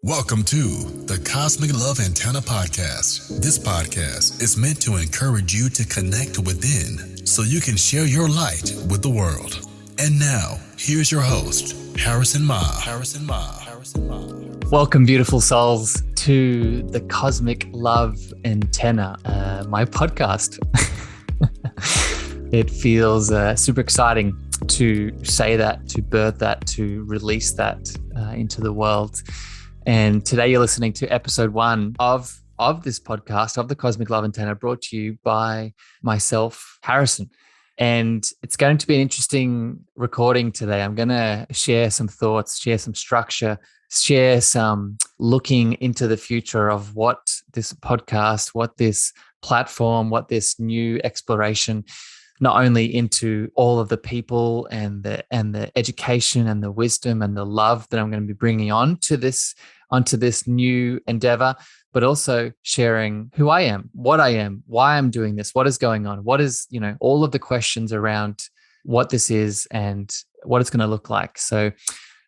Welcome to the Cosmic Love Antenna Podcast. This podcast is meant to encourage you to connect within so you can share your light with the world. And now, here's your host, Harrison Meagher. Welcome, beautiful souls, to the Cosmic Love Antenna, my podcast. It feels super exciting to say that, to birth that, to release that into the world. And today you're listening to episode 1 of this podcast, of the Cosmic Love Antenna, brought to you by myself, Harrison. And it's going to be an interesting recording today. I'm going to share some thoughts, share some structure, share some looking into the future of what this podcast, what this platform, what this new exploration, not only into all of the people and the education and the wisdom and the love that I'm going to be bringing onto this new endeavor, but also sharing who I am, what I am, why I'm doing this, what is going on, what is, all of the questions around what this is and what it's going to look like. So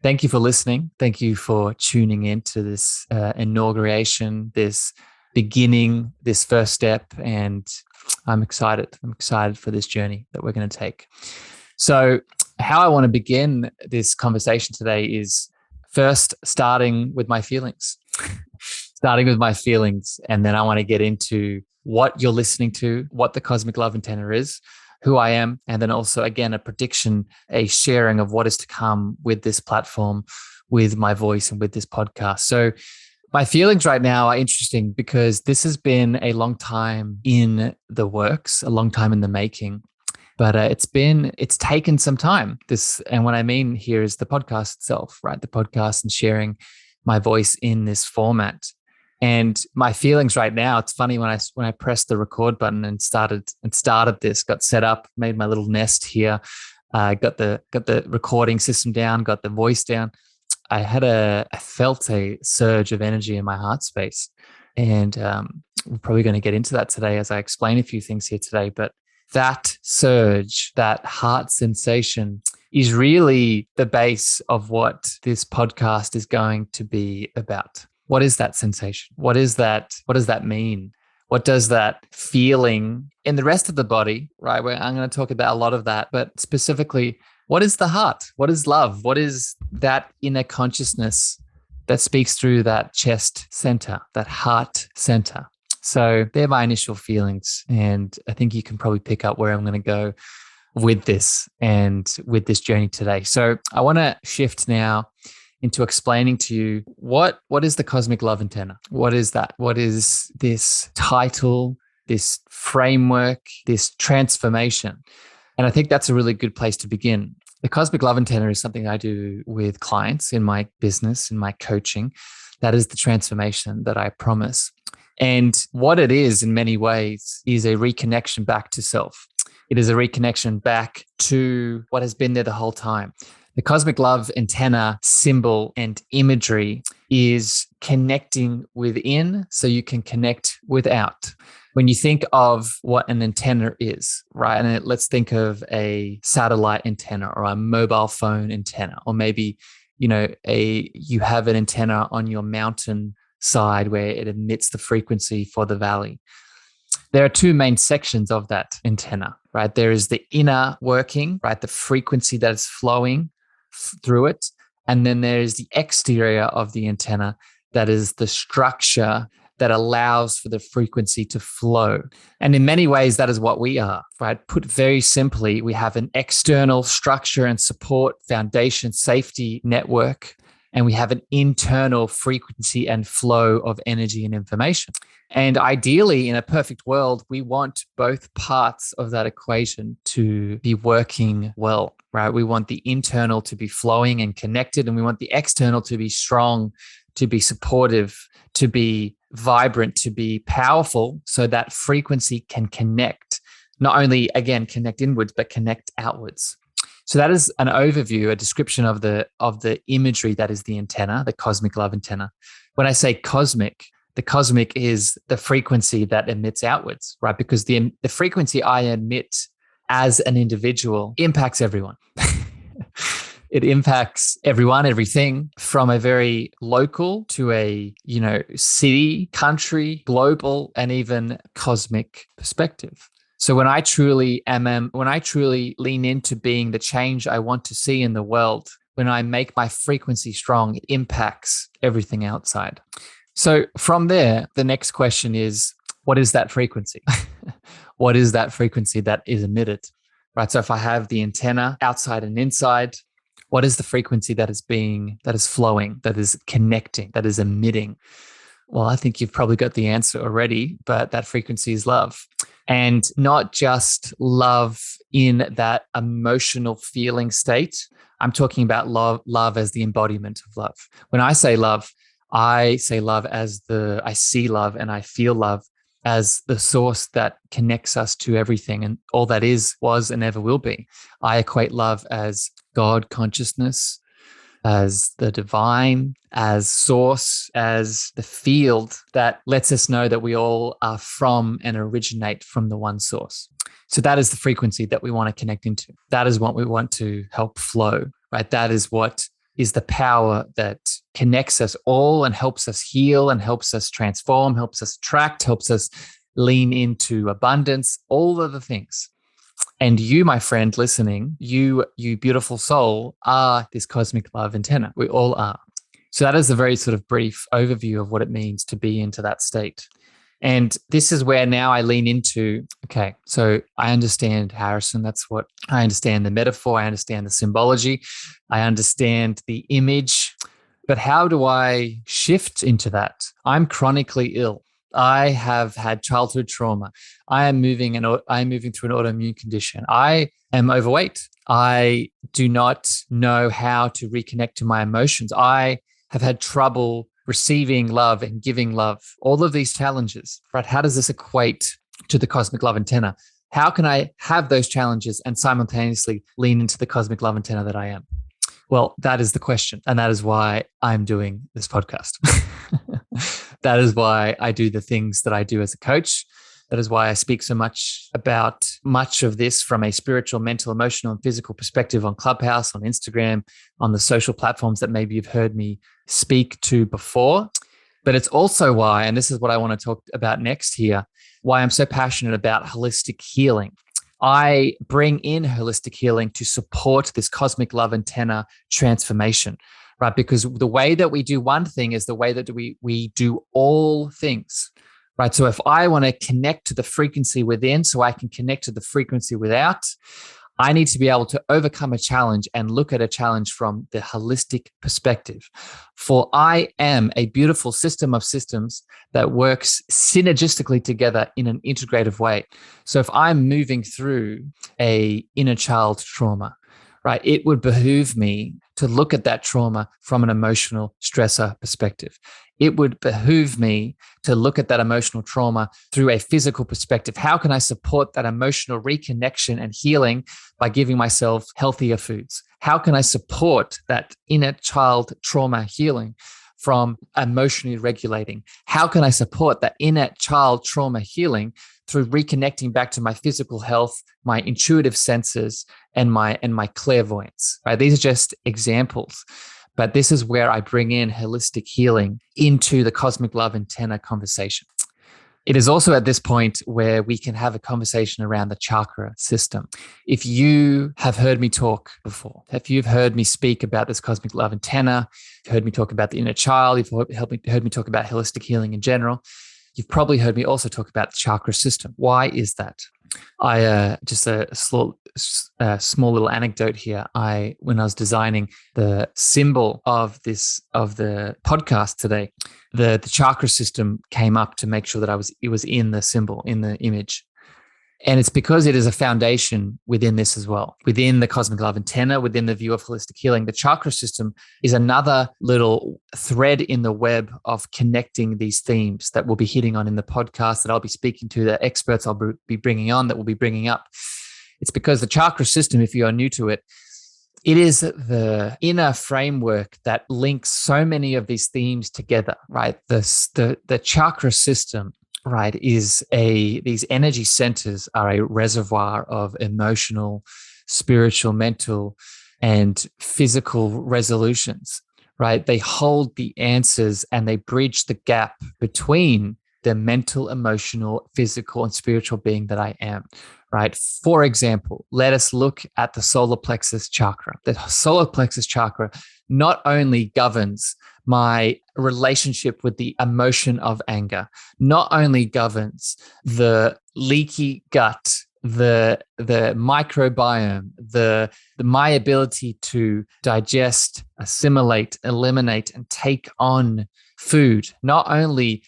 thank you for listening. Thank you for tuning into this inauguration, this beginning, this first step. And I'm excited. I'm excited for this journey that we're going to take. So how I want to begin this conversation today is first starting with my feelings. And then I want to get into what you're listening to, what the Cosmic Love Antenna is, who I am, and then also, again, a prediction, a sharing of what is to come with this platform, with my voice and with this podcast. So my feelings right now are interesting because this has been a long time in the works, a long time in the making. But it's taken some time. And what I mean here is the podcast itself, right? The podcast and sharing my voice in this format. And my feelings right now, it's funny when I pressed the record button and started this, got set up, made my little nest here, got the recording system down, got the voice down. I felt a surge of energy in my heart space. And we're probably going to get into that today as I explain a few things here today. But that surge, that heart sensation is really the base of what this podcast is going to be about. What is that sensation? What is that? What does that mean? What does that feeling in the rest of the body, right? I'm going to talk about a lot of that, but specifically, what is the heart? What is love? What is that inner consciousness that speaks through that chest center, that heart center? So they're my initial feelings. And I think you can probably pick up where I'm going to go with this and with this journey today. So I want to shift now into explaining to you what is the Cosmic Love Antenna? What is that? What is this title, this framework, this transformation? And I think that's a really good place to begin. The Cosmic Love Antenna is something I do with clients in my business, in my coaching. That is the transformation that I promise. And what it is in many ways is a reconnection back to self. It is a reconnection back to what has been there the whole time. The Cosmic Love Antenna symbol and imagery is connecting within so you can connect without. When you think of what an antenna is, right? And let's think of a satellite antenna or a mobile phone antenna, or maybe, you have an antenna on your mountain side where it emits the frequency for the valley. There are two main sections of that antenna, right? There is the inner working, right? The frequency that is flowing through it. And then there is the exterior of the antenna, that is the structure that allows for the frequency to flow. And in many ways, that is what we are, right? Put very simply, we have an external structure and support, foundation, safety network, and we have an internal frequency and flow of energy and information. And ideally, in a perfect world, we want both parts of that equation to be working well, right? We want the internal to be flowing and connected, and we want the external to be strong, to be supportive, to be vibrant, to be powerful, so that frequency can connect, not only, again, connect inwards, but connect outwards. So that is an overview, a description of the imagery that is the antenna, the Cosmic Love Antenna. When I say cosmic, the cosmic is the frequency that emits outwards, right? Because the frequency I emit as an individual impacts everyone. It impacts everyone, everything, from a very local to a, city, country, global, and even cosmic perspective. So when I truly lean into being the change I want to see in the world, when I make my frequency strong, it impacts everything outside. So from there, the next question is, what is that frequency? What is that frequency that is emitted? Right. So if I have the antenna outside and inside, what is the frequency that is flowing, that is connecting, that is emitting? Well, I think you've probably got the answer already, but that frequency is love. And not just love in that emotional feeling state. I'm talking about love as the embodiment of love. When I say love as I see love and I feel love as the source that connects us to everything and all that is, was, and ever will be. I equate love as God consciousness, as the divine, as source, as the field that lets us know that we all are from and originate from the one source. So that is the frequency that we want to connect into. That is what we want to help flow, right? That is what is the power that connects us all and helps us heal and helps us transform, helps us attract, helps us lean into abundance, all of the things. And you, my friend listening, you beautiful soul, are this cosmic love antenna. We all are. So that is a very sort of brief overview of what it means to be into that state. And this is where now I lean into, okay, so I understand, Harrison, I understand the metaphor, I understand the symbology, I understand the image, but how do I shift into that? I'm chronically ill. I have had childhood trauma. I am moving through an autoimmune condition. I am overweight. I do not know how to reconnect to my emotions. I have had trouble receiving love and giving love, all of these challenges, right? How does this equate to the cosmic love antenna? How can I have those challenges and simultaneously lean into the cosmic love antenna that I am? Well, that is the question. And that is why I'm doing this podcast. That is why I do the things that I do as a coach. That is why I speak so much about much of this from a spiritual, mental, emotional, and physical perspective on Clubhouse, on Instagram, on the social platforms that maybe you've heard me speak to before. But it's also why, and this is what I want to talk about next here, why I'm so passionate about holistic healing. I bring in holistic healing to support this cosmic love antenna transformation, right? Because the way that we do one thing is the way that we do all things. Right. So if I want to connect to the frequency within so I can connect to the frequency without, I need to be able to overcome a challenge and look at a challenge from the holistic perspective. For I am a beautiful system of systems that works synergistically together in an integrative way. So if I'm moving through a inner child trauma, right, it would behoove me to look at that trauma from an emotional stressor perspective. It would behoove me to look at that emotional trauma through a physical perspective. How can I support that emotional reconnection and healing by giving myself healthier foods? How can I support that inner child trauma healing from emotionally regulating? How can I support that inner child trauma healing through reconnecting back to my physical health, my intuitive senses, and my clairvoyance? Right? These are just examples. But this is where I bring in holistic healing into the cosmic love antenna conversation. It is also at this point where we can have a conversation around the chakra system. If you have heard me talk before, if you've heard me speak about this cosmic love antenna, you've heard me talk about the inner child, you've heard me talk about holistic healing in general, you've probably heard me also talk about the chakra system. Why is that? Just a small little anecdote here. When I was designing the symbol of the podcast today, the chakra system came up to make sure that it was in the symbol, in the image. And it's because it is a foundation within this as well, within the cosmic love antenna, within the view of holistic healing. The chakra system is another little thread in the web of connecting these themes that we'll be hitting on in the podcast, that I'll be speaking to, the experts I'll be bringing on, that we'll be bringing up. It's because the chakra system, if you are new to it, it is the inner framework that links so many of these themes together, right? The chakra system, right, these energy centers are a reservoir of emotional, spiritual, mental, and physical resolutions, right? They hold the answers and they bridge the gap between the mental, emotional, physical, and spiritual being that I am, right? For example, let us look at the solar plexus chakra. The solar plexus chakra not only governs my relationship with the emotion of anger, not only governs the leaky gut, the microbiome, the my ability to digest, assimilate, eliminate, and take on food, not only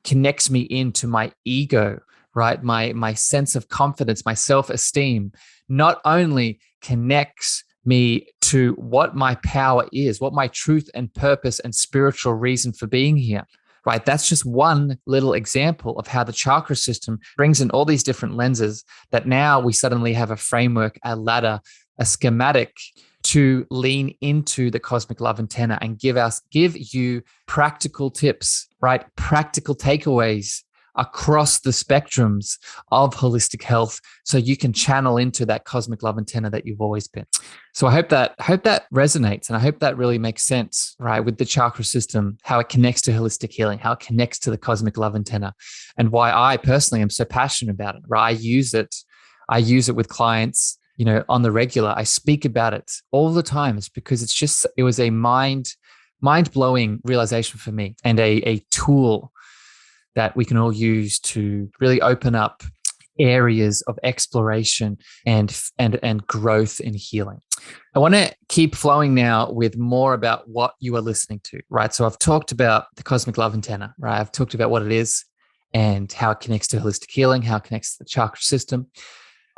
connects me into my ego, right? My sense of confidence, my self-esteem, not only connects me to what my power is, what my truth and purpose and spiritual reason for being here, right? That's just one little example of how the chakra system brings in all these different lenses that now we suddenly have a framework, a ladder, a schematic to lean into the cosmic love antenna and give you practical tips, right? Practical takeaways across the spectrums of holistic health so you can channel into that cosmic love antenna that you've always been. So I hope that resonates, and I hope that really makes sense, right? With the chakra system, how it connects to holistic healing, how it connects to the cosmic love antenna, and why I personally am so passionate about it, right? I use it with clients, on the regular. I speak about it all the time. It's because it was a mind-blowing realization for me, and a tool that we can all use to really open up areas of exploration and growth and healing. I want to keep flowing now with more about what you are listening to, right? So I've talked about the cosmic love antenna, right? I've talked about what it is and how it connects to holistic healing, how it connects to the chakra system.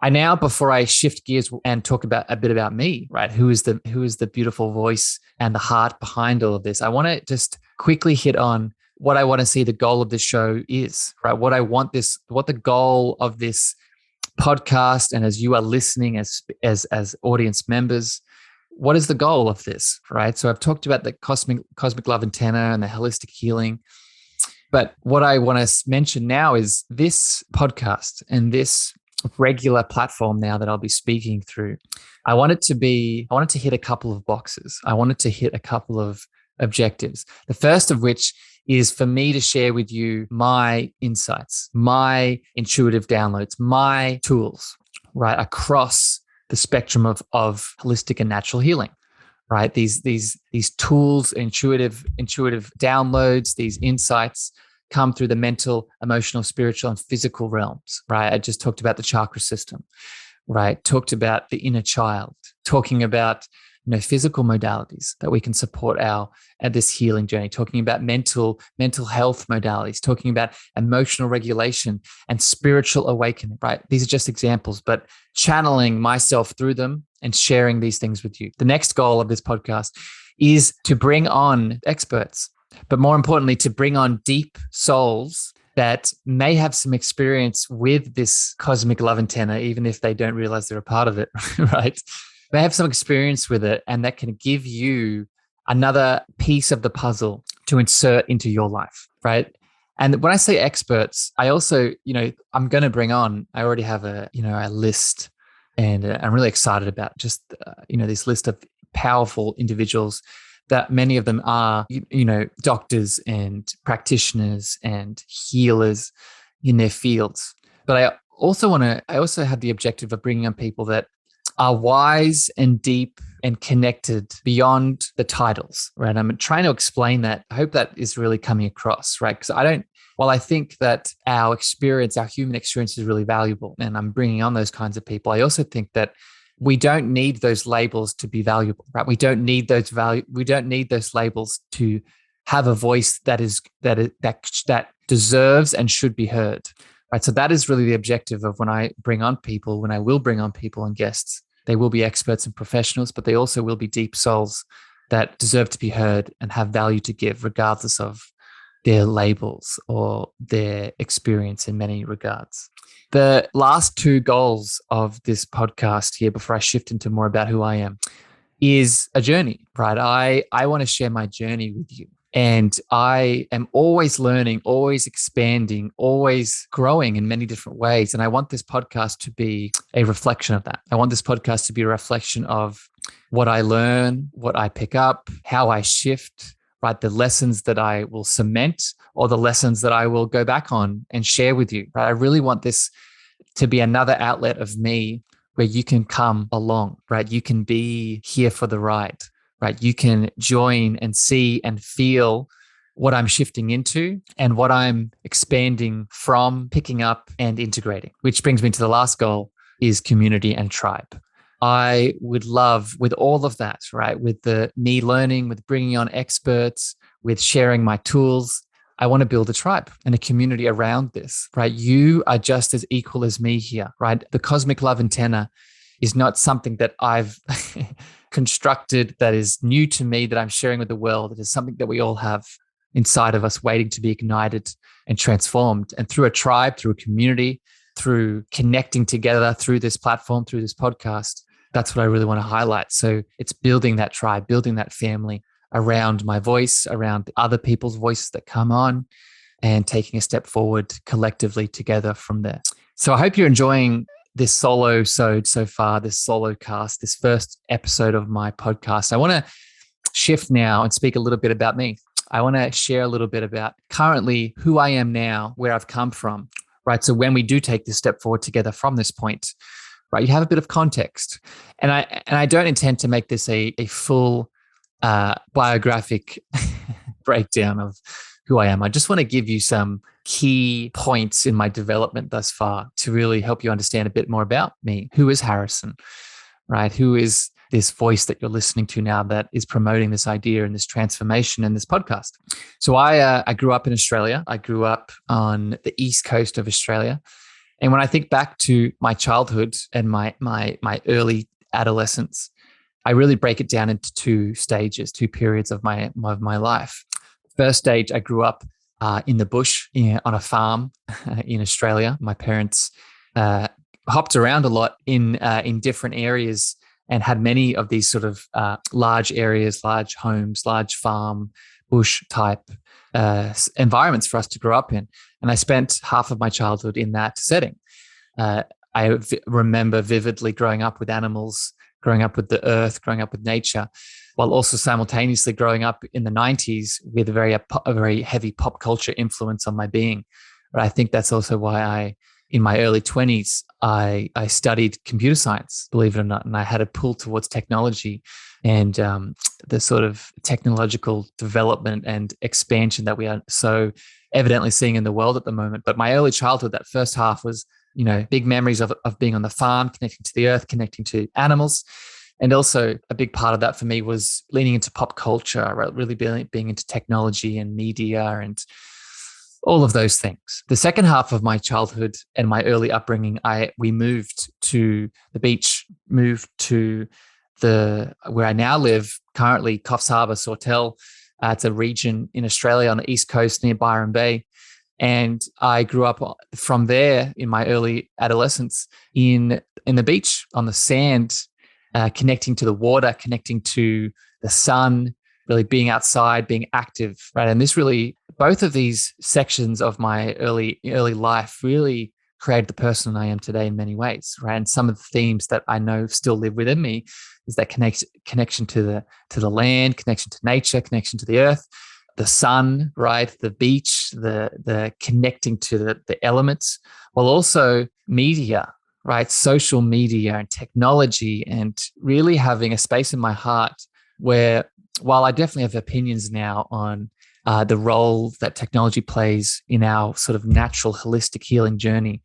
Before I shift gears and talk about a bit about me, right? Who is the beautiful voice and the heart behind all of this? I want to just quickly hit on what I want to see the goal of this show is, right? What the goal of this podcast, and as you are listening as audience members, what is the goal of this, right? So I've talked about the cosmic love antenna and the holistic healing, but what I want to mention now is this podcast and this regular platform now that I'll be speaking through. I wanted to hit a couple of boxes. I wanted to hit a couple of objectives. The first of which is for me to share with you my insights, my intuitive downloads, my tools, right, across the spectrum of holistic and natural healing, right? These tools, intuitive downloads, these insights come through the mental, emotional, spiritual, and physical realms, right? I just talked about the chakra system, right? Talked about the inner child, talking about physical modalities that we can support this healing journey, talking about mental health modalities, talking about emotional regulation and spiritual awakening, right? These are just examples, but channeling myself through them and sharing these things with you. The next goal of this podcast is to bring on experts, but more importantly, to bring on deep souls that may have some experience with this cosmic love antenna, even if they don't realize they're a part of it, right? They have some experience with it, and that can give you another piece of the puzzle to insert into your life, right? And when I say experts, I also, I'm going to bring on, I already have a list, and I'm really excited about just, this list of powerful individuals that many of them are, doctors and practitioners and healers in their fields. But I also have the objective of bringing on people that are wise and deep and connected beyond the titles, right? I'm trying to explain that. I hope that is really coming across, right? Because while I think that our human experience is really valuable, and I'm bringing on those kinds of people, I also think that we don't need those labels to be valuable, right? We don't need those labels to have a voice that deserves and should be heard. Right. So that is really the objective of when I will bring on people and guests. They will be experts and professionals, but they also will be deep souls that deserve to be heard and have value to give, regardless of their labels or their experience in many regards. The last two goals of this podcast here, before I shift into more about who I am, is a journey, right? I want to share my journey with you. And I am always learning, always expanding, always growing in many different ways. And I want this podcast to be a reflection of that. I want this podcast to be a reflection of what I learn, what I pick up, how I shift, right? The lessons that I will cement or the lessons that I will go back on and share with you, right? I really want this to be another outlet of me where you can come along, right? You can be here for the ride, right? You can join and see and feel what I'm shifting into and what I'm expanding from, picking up and integrating, which brings me to the last goal is community and tribe. I would love with all of that, right? With the me learning, with bringing on experts, with sharing my tools, I want to build a tribe and a community around this, right? You are just as equal as me here, right? The cosmic love antenna is not something that I've constructed that is new to me that I'm sharing with the world. It is something that we all have inside of us waiting to be ignited and transformed. And through a tribe, through a community, through connecting together through this platform, through this podcast, that's what I really want to highlight. So it's building that tribe, building that family around my voice, around other people's voices that come on, and taking a step forward collectively together from there. So I hope you're enjoying this solo-sode so far, this solo cast, this first episode of my podcast. I want to shift now and speak a little bit about me. I want to share a little bit about currently who I am now, where I've come from, right? So when we do take this step forward together from this point, right, you have a bit of context. And I don't intend to make this a full biographic breakdown of who I am. I just want to give you some key points in my development thus far to really help you understand a bit more about me. Who is Harrison, right? Who is this voice that you're listening to now that is promoting this idea and this transformation in this podcast? So I grew up in Australia. I grew up on the east coast of Australia. And when I think back to my childhood and my early adolescence, I really break it down into two stages, two periods of my life. First stage, I grew up in the bush on a farm in Australia. My parents hopped around a lot in different areas and had many of these sort of large areas, large homes, large farm, bush type environments for us to grow up in. And I spent half of my childhood in that setting. I remember vividly growing up with animals, growing up with the earth, growing up with nature, while also simultaneously growing up in the 90s with a very heavy pop culture influence on my being. But I think that's also why in my early 20s, I studied computer science, believe it or not, and I had a pull towards technology and the sort of technological development and expansion that we are so evidently seeing in the world at the moment. But my early childhood, that first half was, big memories of being on the farm, connecting to the earth, connecting to animals. And also a big part of that for me was leaning into pop culture, right? Really being into technology and media and all of those things. The second half of my childhood and my early upbringing, we moved to the beach, moved to where I now live, currently Coffs Harbour, Sawtell. It's a region in Australia on the east coast near Byron Bay. And I grew up from there in my early adolescence in the beach, on the sand, connecting to the water, connecting to the sun, really being outside, being active, right? And this really, both of these sections of my early life really created the person I am today in many ways, right? And some of the themes that I know still live within me is that connection to the land, connection to nature, connection to the earth, the sun, right? The beach, the connecting to the elements, while also media, right? Social media and technology, and really having a space in my heart where, while I definitely have opinions now on the role that technology plays in our sort of natural holistic healing journey,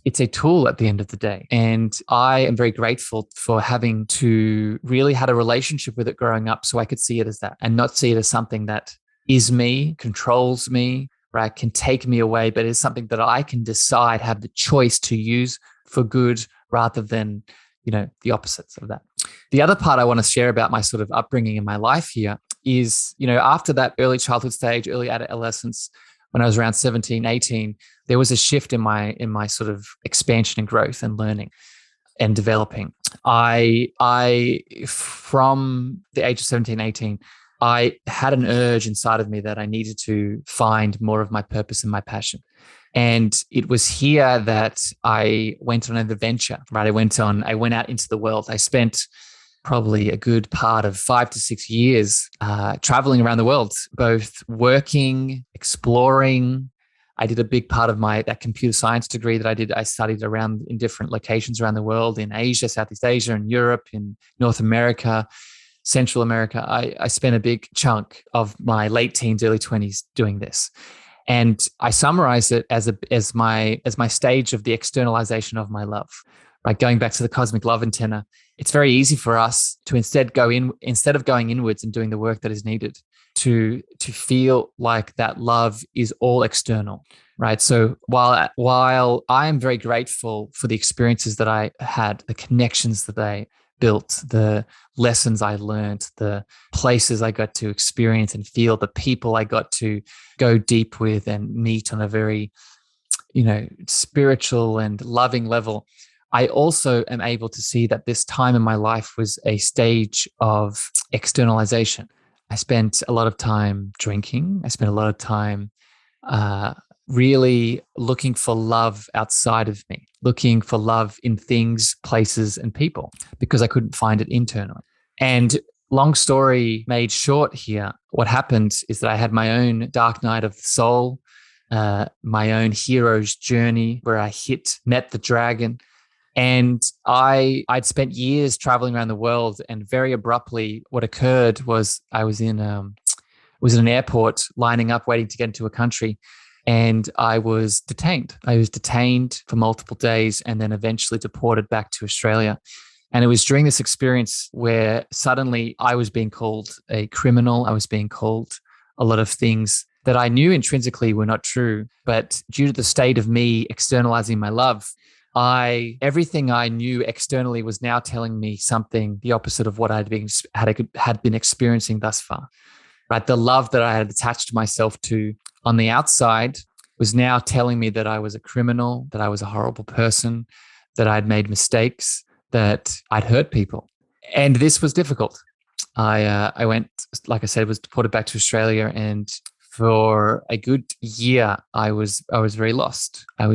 it's a tool at the end of the day. And I am very grateful for having to really had a relationship with it growing up so I could see it as that and not see it as something that is me, controls me, right? Can take me away, but is something that I can decide, have the choice to use for good rather than, the opposites of that. The other part I want to share about my sort of upbringing in my life here is, after that early childhood stage, early adolescence, when I was around 17, 18, there was a shift in my sort of expansion and growth and learning and developing. I from the age of 17, 18, I had an urge inside of me that I needed to find more of my purpose and my passion. And it was here that I went on an adventure, right? I went out into the world. I spent probably a good part of 5 to 6 years traveling around the world, both working, exploring. I did a big part of that computer science degree that I did. I studied around in different locations around the world, in Asia, Southeast Asia, in Europe, in North America, Central America. I spent a big chunk of my late teens, early 20s doing this. And I summarize it as my stage of the externalization of my love, right? Going back to the cosmic love antenna, it's very easy for us to instead of going inwards and doing the work that is needed, to feel like that love is all external, right? So while I am very grateful for the experiences that I had, the connections that I built, the lessons I learned, the places I got to experience and feel, the people I got to go deep with and meet on a very, spiritual and loving level, I also am able to see that this time in my life was a stage of externalization. I spent a lot of time drinking. I spent a lot of time really looking for love outside of me, looking for love in things, places, and people, because I couldn't find it internally. And long story made short here, what happened is that I had my own dark night of the soul, my own hero's journey where I met the dragon. And I'd spent years traveling around the world, and very abruptly what occurred was I was in an airport lining up, waiting to get into a country. And I was detained. I was detained for multiple days and then eventually deported back to Australia. And it was during this experience where suddenly I was being called a criminal. I was being called a lot of things that I knew intrinsically were not true. But due to the state of me externalizing my love, everything I knew externally was now telling me something the opposite of what had been experiencing thus far. Right, the love that I had attached myself to on the outside was now telling me that I was a criminal, that I was a horrible person, that I'd made mistakes, that I'd hurt people, and this was difficult. I went, like I said, was deported back to Australia, and for a good year, I was very lost. I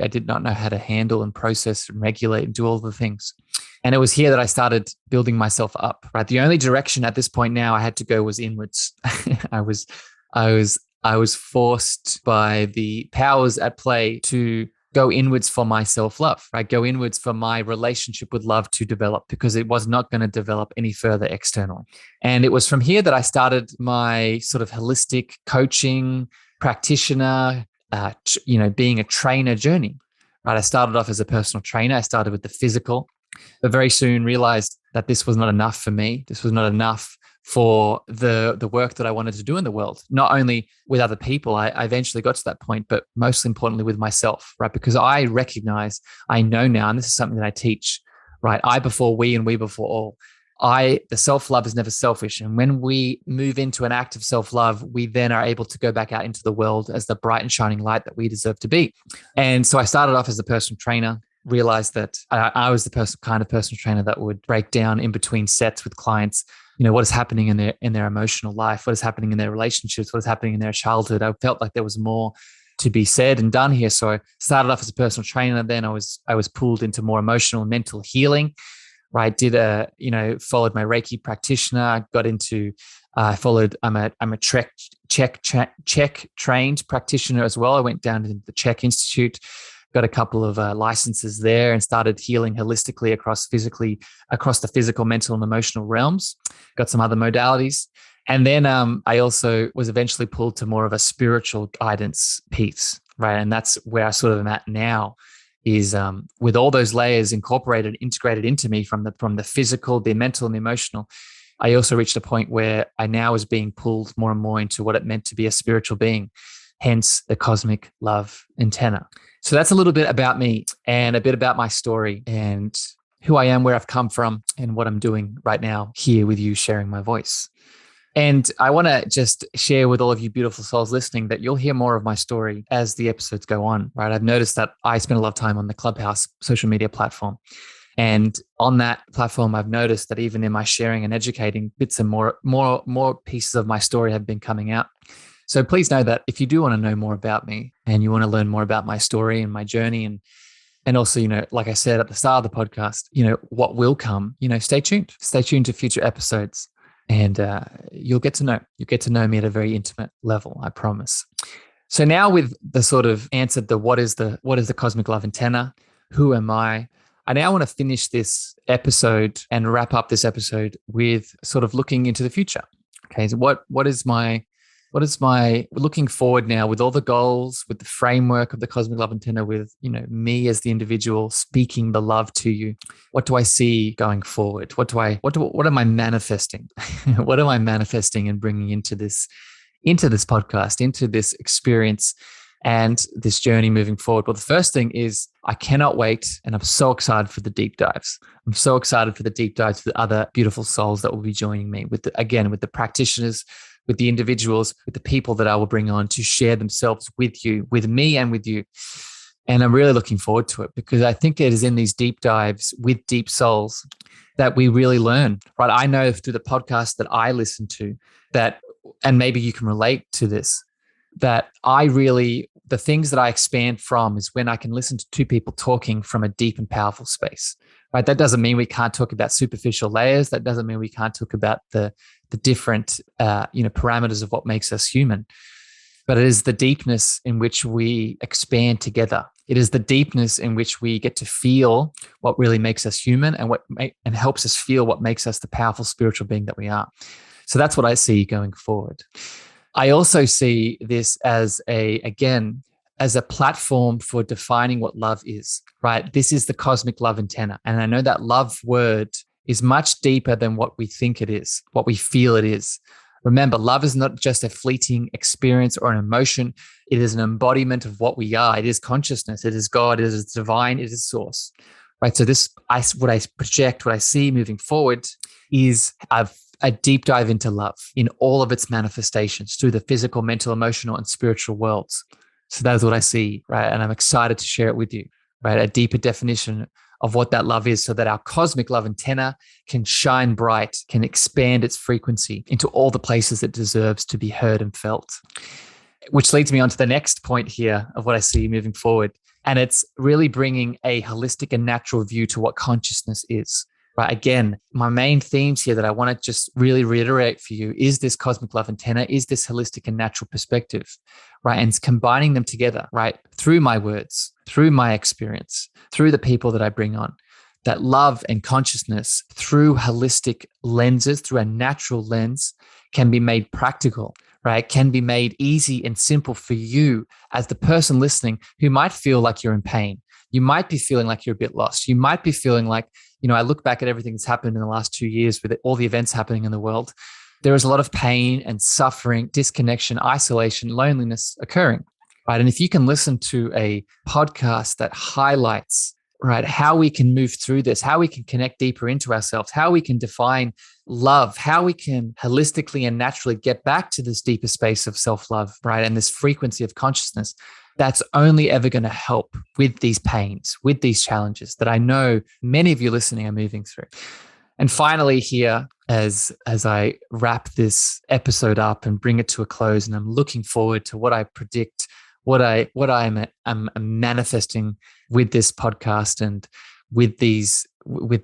did not know how to handle and process and regulate and do all the things. And it was here that I started building myself up, right? The only direction at this point now I had to go was inwards. I was forced by the powers at play to go inwards for my self-love, right? Go inwards for my relationship with love to develop, because it was not going to develop any further externally. And it was from here that I started my sort of holistic coaching practitioner, being a trainer journey, right? I started off as a personal trainer. I started with the physical, but very soon realized that this was not enough for me. This was not enough for the work that I wanted to do in the world, not only with other people. I eventually got to that point, but most importantly with myself, right? Because I know now, and this is something that I teach, right? I before we and we before all. The self-love is never selfish. And when we move into an act of self-love, we then are able to go back out into the world as the bright and shining light that we deserve to be. And so I started off as a personal trainer, realized that I was the kind of personal trainer that would break down in between sets with clients, what is happening in their emotional life, what is happening in their relationships, what is happening in their childhood. I felt like there was more to be said and done here. So I started off as a personal trainer. Then I was pulled into more emotional and mental healing, right? Followed my Reiki practitioner, got into, I'm a Czech trained practitioner as well. I went down to the Czech Institute, got a couple of licenses there, and started healing holistically across the physical, mental, and emotional realms. Got some other modalities. And then I also was eventually pulled to more of a spiritual guidance piece, right? And that's where I sort of am at now, is with all those layers integrated into me from the physical, the mental, and the emotional. I also reached a point where I now was being pulled more and more into what it meant to be a spiritual being, hence the cosmic love antenna. So that's a little bit about me and a bit about my story and who I am, where I've come from, and what I'm doing right now here with you, sharing my voice. And I want to just share with all of you beautiful souls listening that you'll hear more of my story as the episodes go on, right? I've noticed that I spend a lot of time on the Clubhouse social media platform. And on that platform, I've noticed that even in my sharing and educating, bits and more pieces of my story have been coming out. So please know that if you do want to know more about me and you want to learn more about my story and my journey, and also, like I said at the start of the podcast, what will come, stay tuned. Stay tuned to future episodes, and you'll get to know me at a very intimate level, I promise. So now, with the sort of answered the what is the cosmic love antenna, who am I now want to finish this episode and wrap up this episode with sort of looking into the future. Okay, so what is my looking forward now, with all the goals, with the framework of the cosmic love antenna, with me as the individual speaking the love to you? What do I see going forward? What am I manifesting? What am I manifesting and bringing into this podcast, into this experience and this journey moving forward? Well, the first thing is I cannot wait, and I'm so excited for the deep dives. I'm so excited for the deep dives with other beautiful souls that will be joining me, with the practitioners, with the individuals, with the people that I will bring on to share themselves with you, with me and with you. And I'm really looking forward to it, because I think it is in these deep dives with deep souls that we really learn, right? I know through the podcast that I listen to that, and maybe you can relate to this, that the things that I expand from is when I can listen to two people talking from a deep and powerful space, right? That doesn't mean we can't talk about superficial layers. That doesn't mean we can't talk about the different, parameters of what makes us human. But it is the deepness in which we expand together. It is the deepness in which we get to feel what really makes us human, and helps us feel what makes us the powerful spiritual being that we are. So that's what I see going forward. I also see this as a platform for defining what love is, right? This is the cosmic love antenna. And I know that love word is much deeper than what we think it is, what we feel it is. Remember, love is not just a fleeting experience or an emotion. It is an embodiment of what we are. It is consciousness. It is God. It is divine. It is source, right? So what I project, what I see moving forward is a deep dive into love in all of its manifestations through the physical, mental, emotional, and spiritual worlds. So that is what I see, right? And I'm excited to share it with you, right? A deeper definition of what that love is, so that our cosmic love antenna can shine bright, can expand its frequency into all the places it deserves to be heard and felt. Which leads me on to the next point here of what I see moving forward. And it's really bringing a holistic and natural view to what consciousness is. Right. Again, my main themes here that I want to just really reiterate for you is this cosmic love antenna, is this holistic and natural perspective, right? And it's combining them together, right? Through my words, through my experience, through the people that I bring on, that love and consciousness through holistic lenses, through a natural lens, can be made practical, right? Can be made easy and simple for you as the person listening who might feel like you're in pain. You might be feeling like you're a bit lost. You might be feeling like, I look back at everything that's happened in the last 2 years with all the events happening in the world. There is a lot of pain and suffering, disconnection, isolation, loneliness occurring, right? And if you can listen to a podcast that highlights, right, how we can move through this, how we can connect deeper into ourselves, how we can define love, how we can holistically and naturally get back to this deeper space of self-love, right? And this frequency of consciousness, that's only ever going to help with these pains, with these challenges that I know many of you listening are moving through. And finally here, as I wrap this episode up and bring it to a close, and I'm looking forward to what I predict, what I'm manifesting with this podcast and with this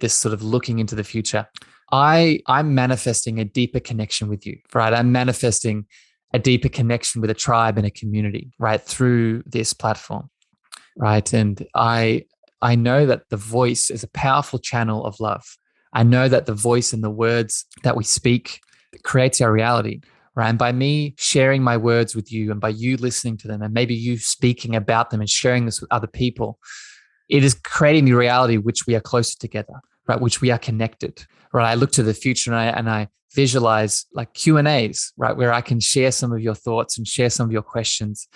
sort of looking into the future, I'm manifesting a deeper connection with you, right? I'm manifesting a deeper connection with a tribe and a community, right, through this platform, right? And I know that the voice is a powerful channel of love. I know that the voice and the words that we speak creates our reality, right? And by me sharing my words with you, and by you listening to them, and maybe you speaking about them and sharing this with other people, it is creating the reality which we are closer together, right? Which we are connected, right? I look to the future and I visualize like Q&As, right? Where I can share some of your thoughts and share some of your questions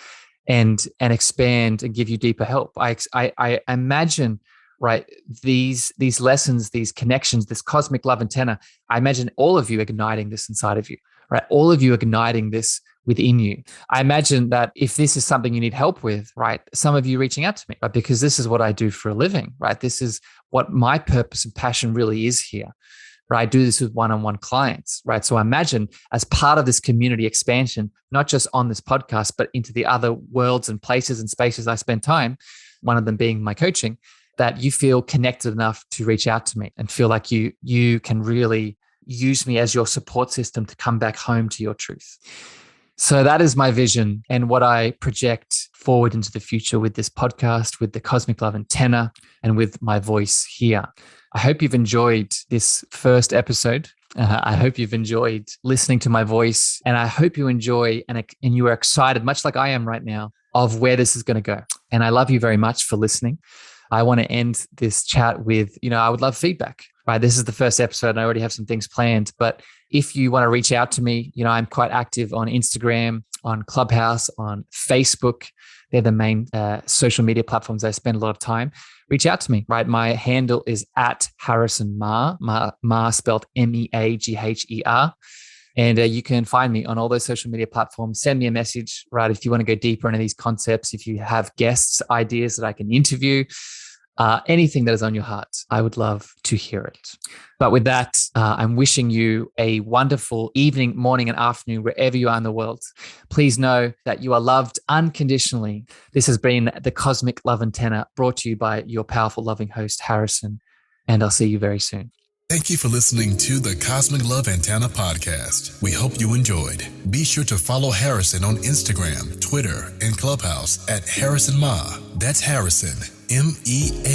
and expand and give you deeper help. I imagine, right, these lessons, these connections, this cosmic love antenna, I imagine all of you igniting this inside of you, right? All of you igniting this within you. I imagine that if this is something you need help with, right, some of you reaching out to me, right, because this is what I do for a living, right? This is what my purpose and passion really is here. Right? I do this with one-on-one clients, right? So I imagine as part of this community expansion, not just on this podcast, but into the other worlds and places and spaces I spend time, one of them being my coaching, that you feel connected enough to reach out to me and feel like you can really use me as your support system to come back home to your truth. So that is my vision and what I project forward into the future with this podcast, with the Cosmic Love Antenna, and with my voice here. I hope you've enjoyed this first episode. I hope you've enjoyed listening to my voice, and I hope you enjoy and you are excited, much like I am right now, of where this is going to go. And I love you very much for listening. I want to end this chat with, I would love feedback, right? This is the first episode and I already have some things planned, but if you want to reach out to me, I'm quite active on Instagram, on Clubhouse, on Facebook. They're the main social media platforms I spend a lot of time. Reach out to me, right? My handle is at Harrison Meagher, Meagher spelled Meagher. And you can find me on all those social media platforms. Send me a message, right? If you want to go deeper into these concepts, if you have guests, ideas that I can interview, anything that is on your heart, I would love to hear it. But with that, I'm wishing you a wonderful evening, morning, and afternoon, wherever you are in the world. Please know that you are loved unconditionally. This has been the Cosmic Love Antenna, brought to you by your powerful, loving host, Harrison. And I'll see you very soon. Thank you for listening to the Cosmic Love Antenna podcast. We hope you enjoyed. Be sure to follow Harrison on Instagram, Twitter, and Clubhouse at Harrison Meagher. That's Harrison, Meagher.